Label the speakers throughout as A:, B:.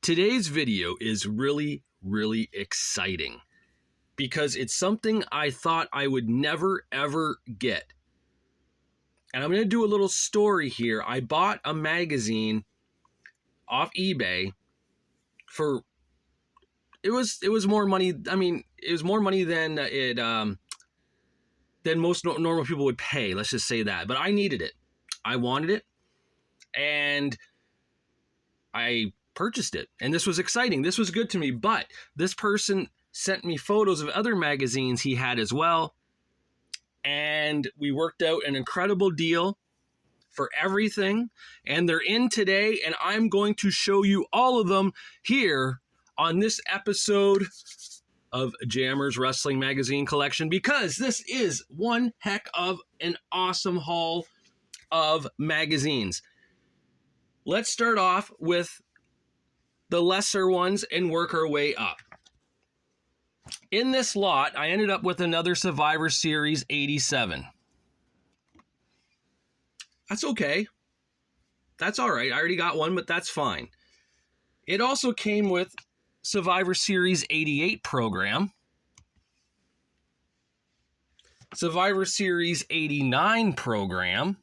A: Today's video is really, really exciting because it's something I thought I would never, ever get. And I'm going to do a little story here. I bought a magazine off eBay for, it was more money. I mean, it was more money than than most normal people would pay. Let's just say that. But I needed it. I wanted it. And I purchased it. And this was exciting. This was good to me. But this person sent me photos of other magazines he had as well. And we worked out an incredible deal for everything. And they're in today. And I'm going to show you all of them here on this episode of Jammer's Wrestling Magazine Collection, because this is one heck of an awesome haul of magazines. Let's start off with the lesser ones and work our way up. In this lot, I ended up with another Survivor Series 87. That's okay. That's all right. I already got one, but that's fine. It also came with Survivor Series 88 program, Survivor Series 89 program,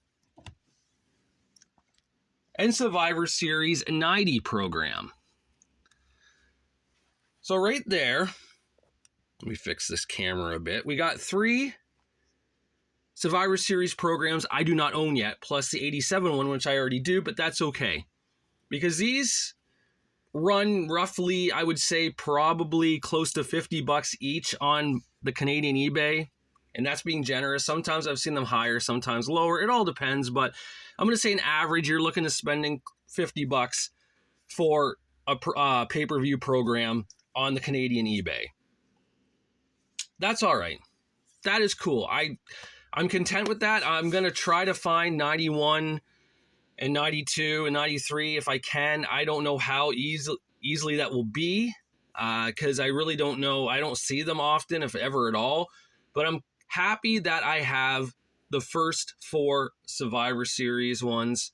A: and Survivor Series 90 program. So right there, let me fix this camera a bit. We got 3 Survivor Series programs I do not own yet, plus the 87 one, which I already do, but that's okay. Because these run roughly, I would say, probably close to $50 each on the Canadian eBay. And that's being generous. Sometimes I've seen them higher, sometimes lower. It all depends, but I'm going to say an average, you're looking at spending $50 for a pay-per-view program on the Canadian eBay. That's all right. That is cool. I'm content with that. I'm going to try to find 91 and 92 and 93 if I can. I don't know how easily that will be because I really don't know. I don't see them often, if ever at all. But I'm happy that I have the first 4 Survivor Series ones.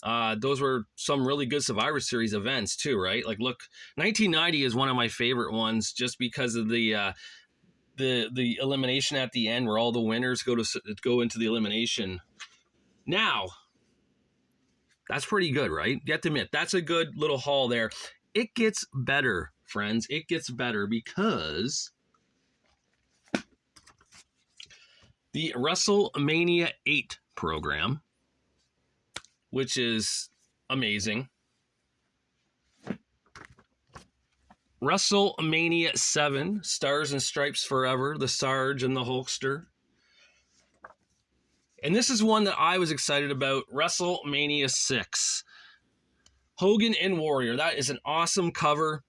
A: Those were some really good Survivor Series events too, right? Like, look, 1990 is one of my favorite ones just because of the elimination at the end where all the winners go into the elimination. Now, that's pretty good, right? You have to admit, that's a good little haul there. It gets better, friends. It gets better because the WrestleMania 8 program, which is amazing. WrestleMania 7, Stars and Stripes Forever, the Sarge and the Hulkster. And this is one that I was excited about, WrestleMania 6. Hogan and Warrior. That is an awesome cover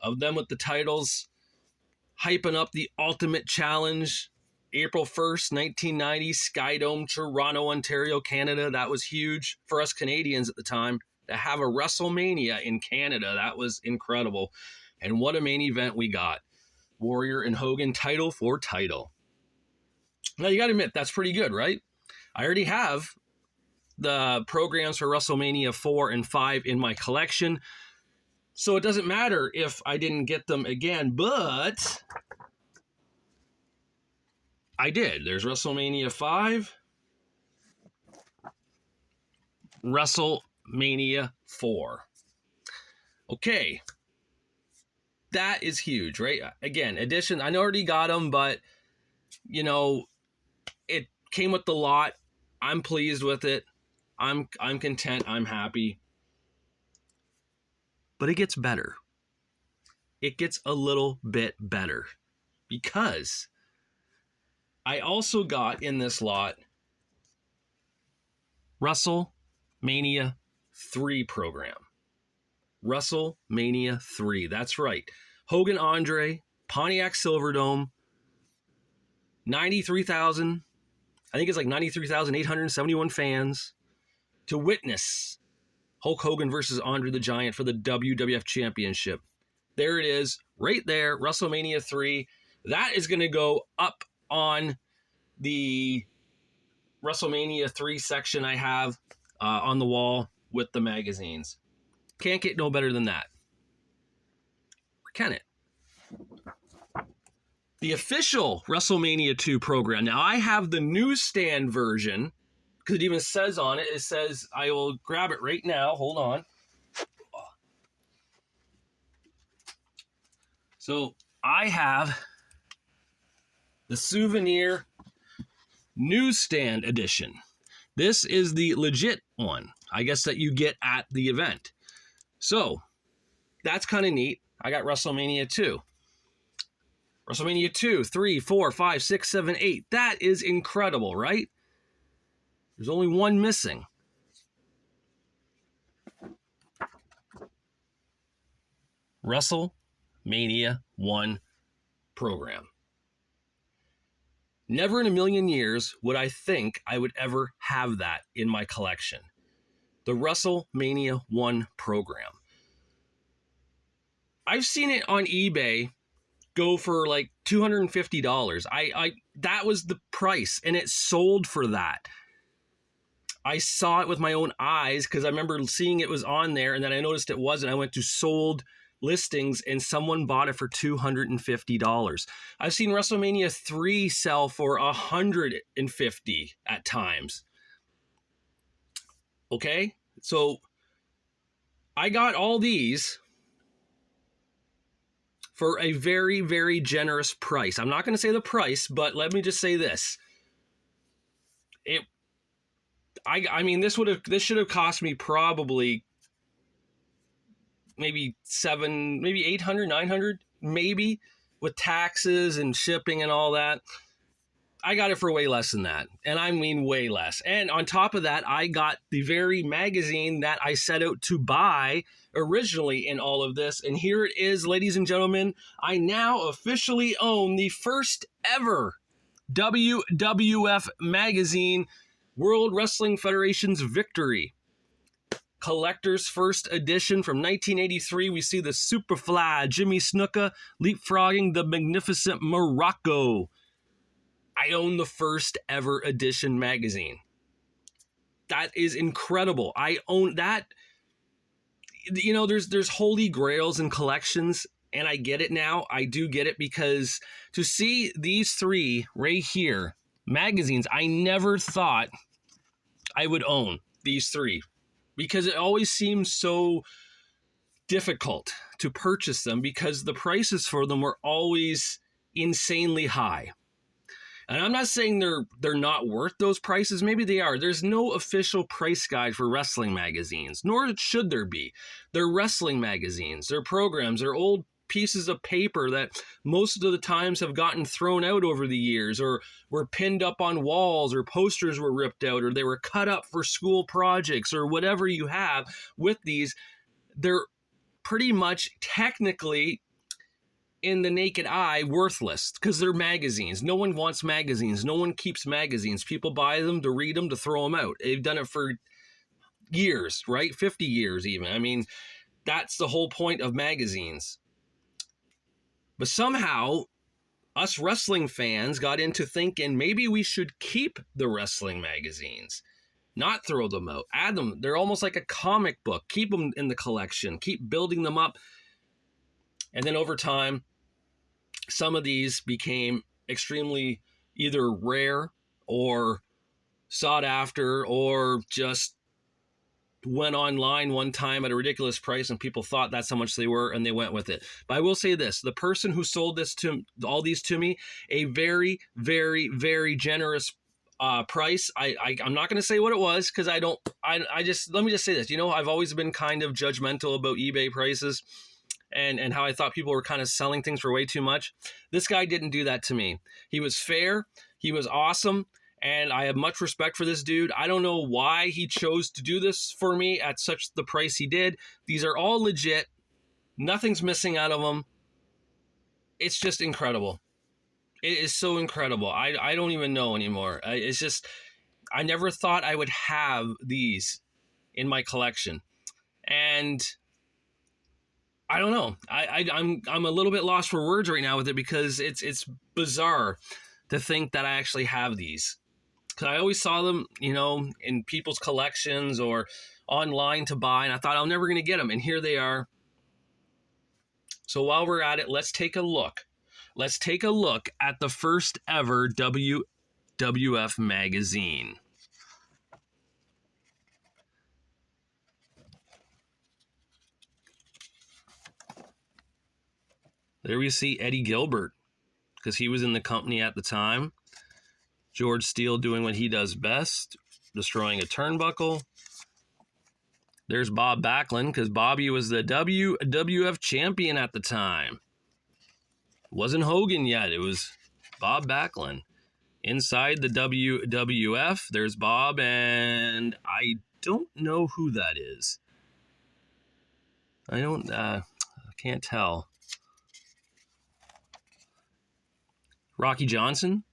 A: of them with the titles, hyping up the Ultimate Challenge. April 1st, 1990, Skydome, Toronto, Ontario, Canada. That was huge for us Canadians at the time. To have a WrestleMania in Canada, that was incredible. And what a main event we got. Warrior and Hogan, title for title. Now, you got to admit, that's pretty good, right? I already have the programs for WrestleMania 4 and 5 in my collection. So it doesn't matter if I didn't get them again, but I did. There's WrestleMania 5, WrestleMania 4. Okay. That is huge, right? Again, edition, I already got them, but, you know, it came with the lot. I'm pleased with it. I'm content. I'm happy. But it gets better. It gets a little bit better because I also got in this lot WrestleMania 3 program. WrestleMania 3. That's right. Hogan Andre, Pontiac Silverdome, 93,000. I think it's like 93,871 fans to witness Hulk Hogan versus Andre the Giant for the WWF Championship. There it is, right there, WrestleMania 3. That is going to go up on the WrestleMania 3 section I have on the wall with the magazines. Can't get no better than that. can it? The official WrestleMania 2 program. Now, I have the newsstand version, because it even says on it, it says, I will grab it right now. Hold on. So, I have the souvenir newsstand edition. This is the legit one, I guess, that you get at the event. So, that's kind of neat. I got WrestleMania 2. WrestleMania 2, 3, 4, 5, 6, 7, 8. That is incredible, right? There's only one missing. WrestleMania 1 program. Never in a million years would I think I would ever have that in my collection. The WrestleMania 1 program. I've seen it on eBay go for like $250. That was the price, and it sold for that. I saw it with my own eyes because I remember seeing it was on there, and then I noticed it wasn't. I went to sold listings, and someone bought it for $250. I've seen WrestleMania 3 sell for $150 at times. Okay, so I got all these for a very, very generous price. I'm not going to say the price, but let me just say this. I mean, this should have cost me probably maybe maybe 800, 900, maybe, with taxes and shipping and all that. I got it for way less than that. And I mean way less. And on top of that, I got the very magazine that I set out to buy originally in all of this. And here it is, ladies and gentlemen. I now officially own the first ever WWF magazine, World Wrestling Federation's Victory. Collector's first edition from 1983. We see the Superfly Jimmy Snuka leapfrogging the magnificent Morocco. I own the first ever edition magazine. That is incredible. I own that. You know, there's holy grails in collections, and I get it now. I do get it, because to see these three right here, magazines, I never thought I would own these three, because it always seems so difficult to purchase them because the prices for them were always insanely high. And I'm not saying they're not worth those prices. Maybe they are. There's no official price guide for wrestling magazines, nor should there be. They're wrestling magazines. They're programs. They're old pieces of paper that most of the times have gotten thrown out over the years, or were pinned up on walls, or posters were ripped out, or they were cut up for school projects, or whatever you have with these. They're pretty much technically, in the naked eye, worthless, because they're magazines. No one wants magazines. No one keeps magazines. People buy them to read them, to throw them out. They've done it for years, right? 50 years even. I mean, that's the whole point of magazines. But somehow, us wrestling fans got into thinking maybe we should keep the wrestling magazines, not throw them out, add them. They're almost like a comic book. Keep them in the collection. Keep building them up. And then over time, some of these became extremely either rare or sought after, or just went online one time at a ridiculous price and people thought that's how much they were and they went with it. But I will say this, the person who sold all these to me, a very, very, very generous price. I'm not going to say what it was, because let me just say this. You know, I've always been kind of judgmental about eBay prices, and how I thought people were kind of selling things for way too much. This guy didn't do that to me. He was fair. He was awesome. And I have much respect for this dude. I don't know why he chose to do this for me at such the price he did. These are all legit. Nothing's missing out of them. It's just incredible. It is so incredible. I don't even know anymore. It's just, I never thought I would have these in my collection. And I don't know. I'm a little bit lost for words right now with it, because it's bizarre to think that I actually have these. Because I always saw them, you know, in people's collections or online to buy, and I thought I'm never going to get them. And here they are. So while we're at it, let's take a look. Let's take a look at the first ever WWF magazine. There we see Eddie Gilbert, because he was in the company at the time. George Steele doing what he does best, destroying a turnbuckle. There's Bob Backlund, because Bobby was the WWF champion at the time. It wasn't Hogan yet, it was Bob Backlund. Inside the WWF, there's Bob, and I don't know who that is. I can't tell. Rocky Johnson.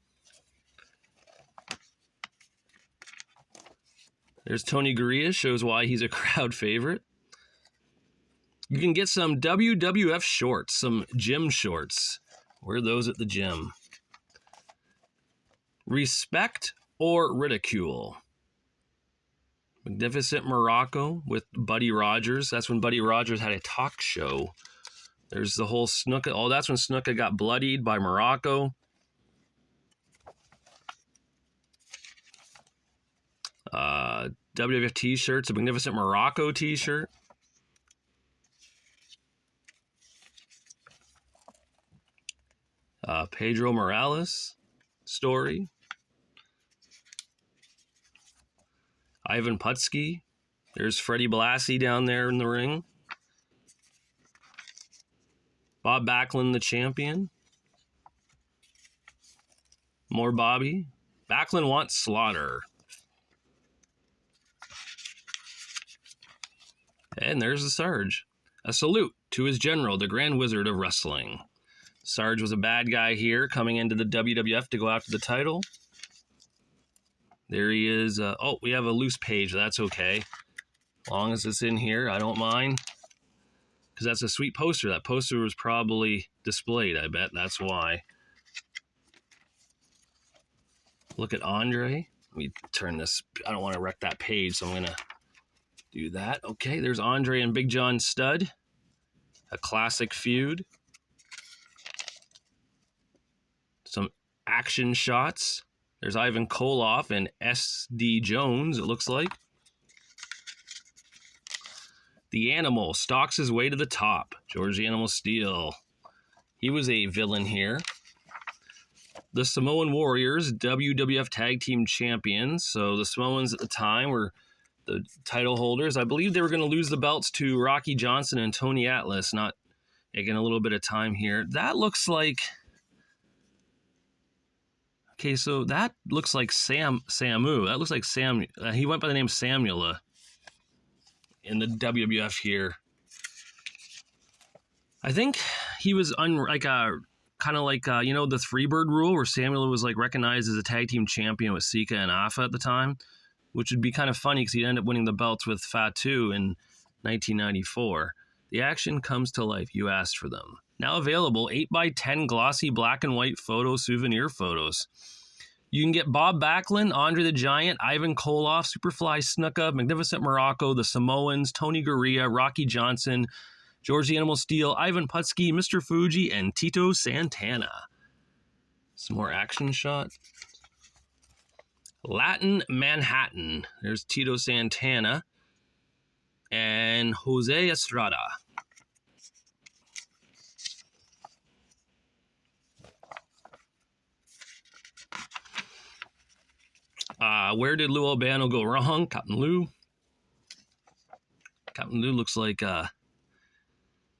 A: There's Tony Gurria, shows why he's a crowd favorite. You can get some WWF shorts, some gym shorts. Wear those at the gym. Respect or ridicule. Magnificent Morocco with Buddy Rogers. That's when Buddy Rogers had a talk show. There's the whole Snuka. Oh, that's when Snuka got bloodied by Morocco. WWF t-shirts, a Magnificent Morocco t-shirt. Pedro Morales story. Ivan Putski. There's Freddie Blassie down there in the ring. Bob Backlund, the champion. More Bobby. Backlund wants Slaughter. And there's the Sarge. A salute to his general, the Grand Wizard of Wrestling. Sarge was a bad guy here, coming into the WWF to go after the title. There he is. We have a loose page. That's okay. As long as it's in here, I don't mind. Because that's a sweet poster. That poster was probably displayed, I bet. That's why. Look at Andre. Let me turn this. I don't want to wreck that page, so I'm going to do that. Okay, there's Andre and Big John Studd. A classic feud. Some action shots. There's Ivan Koloff and S.D. Jones, it looks like. The Animal stalks his way to the top. George the Animal Steele. He was a villain here. The Samoan Warriors, WWF Tag Team Champions. So the Samoans at the time were the title holders. I believe they were going to lose the belts to Rocky Johnson and Tony Atlas. Not taking a little bit of time here. That looks like... Okay, so that looks like Samu. That looks like Sam. He went by the name Samula in the WWF here. I think he was kind of like the Freebird rule, where Samula was like recognized as a tag team champion with Sika and Afa at the time, which would be kind of funny because he'd end up winning the belts with Fatu in 1994. The action comes to life. You asked for them. Now available, 8x10 glossy black and white souvenir photos. You can get Bob Backlund, Andre the Giant, Ivan Koloff, Superfly Snuka, Magnificent Morocco, the Samoans, Tony Gurria, Rocky Johnson, George the Animal Steele, Ivan Putski, Mr. Fuji, and Tito Santana. Some more action shot. Latin Manhattan. There's Tito Santana and Jose Estrada. Where did Lou Albano go wrong? Captain Lou. Captain Lou looks like, I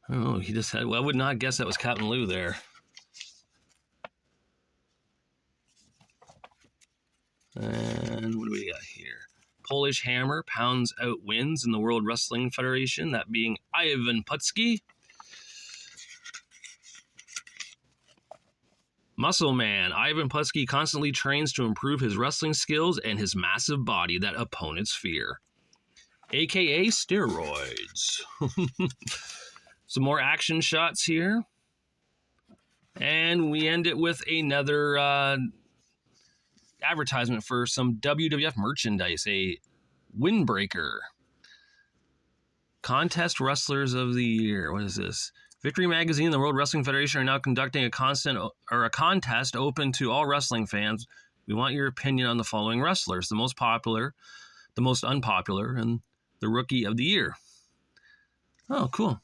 A: don't know, he just had, well, I would not guess that was Captain Lou there. And what do we got here? Polish Hammer pounds out wins in the World Wrestling Federation, that being Ivan Putski. Muscle Man. Ivan Putski constantly trains to improve his wrestling skills and his massive body that opponents fear. AKA steroids. Some more action shots here. And we end it with another advertisement for some WWF merchandise. A windbreaker. Contest Wrestlers of the Year. What is this?
B: Victory Magazine and the World Wrestling Federation are now conducting a contest open to all wrestling fans. We want your opinion on the following wrestlers: the most popular, the most unpopular, and the rookie of the year. Oh, cool.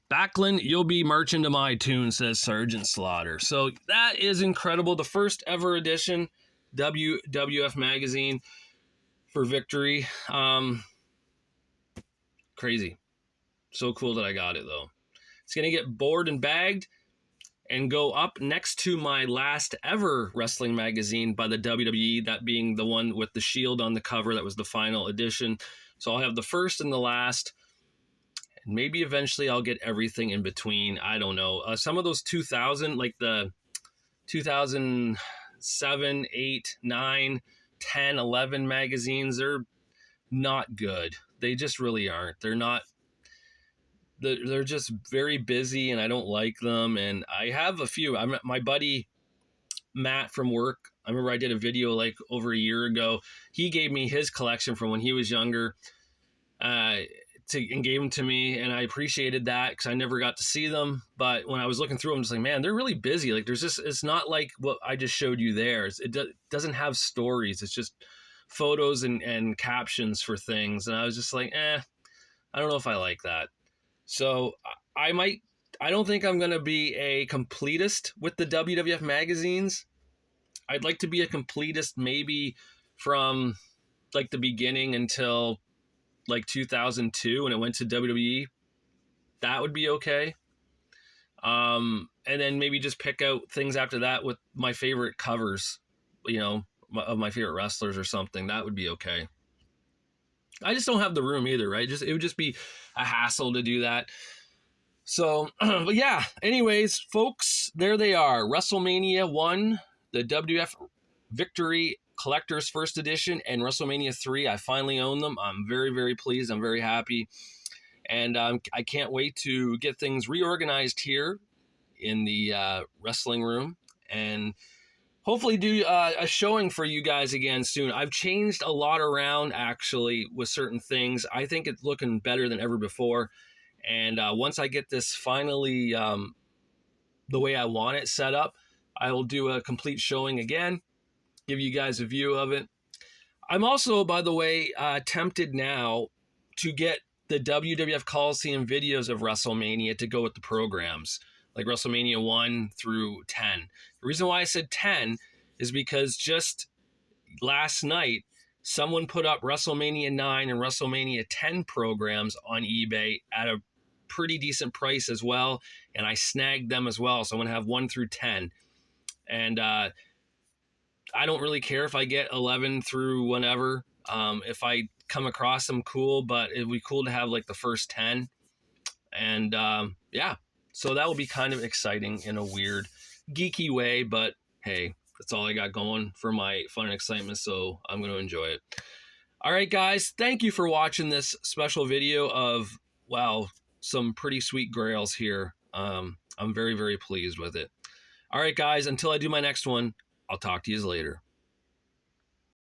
B: Backlund, you'll be marching to my tune, says Sergeant Slaughter. So that is incredible. The first ever edition, WWF Magazine for Victory. Crazy. So cool that I got it, though. It's going to get board and bagged and go up next to my last ever wrestling magazine by the WWE, that being the one with the Shield on the cover. That was the final edition. So I'll have the first and the last. And maybe eventually I'll get everything in between. I don't know. Some of those 2000, like the 2007, 8, 9, 10, 11 magazines, they're not good. They just really aren't. They're just very busy, and I don't like them. And I have a few. My buddy Matt from work, I remember I did a video like over a year ago. He gave me his collection from when he was younger, and gave them to me, and I appreciated that because I never got to see them. But when I was looking through them, I'm just like, man, they're really busy. Like, it's not like what I just showed you there. It doesn't have stories. It's just photos and captions for things. And I was just like, I don't know if I like that. So I don't think I'm going to be a completist with the WWF magazines. I'd like to be a completist maybe from like the beginning until like 2002 when it went to WWE. That would be okay. And then maybe just pick out things after that with my favorite covers, of my favorite wrestlers or something. That would be okay. I just don't have the room either, right? It would just be a hassle to do that. So, but yeah, anyways, folks, there they are. WrestleMania 1, the WWF Victory Collector's First Edition, and WrestleMania 3. I finally own them. I'm very, very pleased. I'm very happy. And I can't wait to get things reorganized here in the wrestling room and hopefully do a showing for you guys again soon. I've changed a lot around, actually, with certain things. I think it's looking better than ever before. And once I get this finally the way I want it set up, I will do a complete showing again, give you guys a view of it. I'm also, by the way, tempted now to get the WWF Coliseum videos of WrestleMania to go with the programs, like WrestleMania 1 through 10. The reason why I said 10 is because just last night, someone put up WrestleMania 9 and WrestleMania 10 programs on eBay at a pretty decent price as well, and I snagged them as well. So I'm going to have 1 through 10. And I don't really care if I get 11 through whatever. If I come across them, cool, but it'd be cool to have like the first 10. And yeah, so that will be kind of exciting in a weird, geeky way, but hey, that's all I got going for my fun and excitement, so I'm going to enjoy it. All right, guys, thank you for watching this special video of, wow, some pretty sweet Grails here. I'm very, very pleased with it. All right, guys, until I do my next one, I'll talk to you later.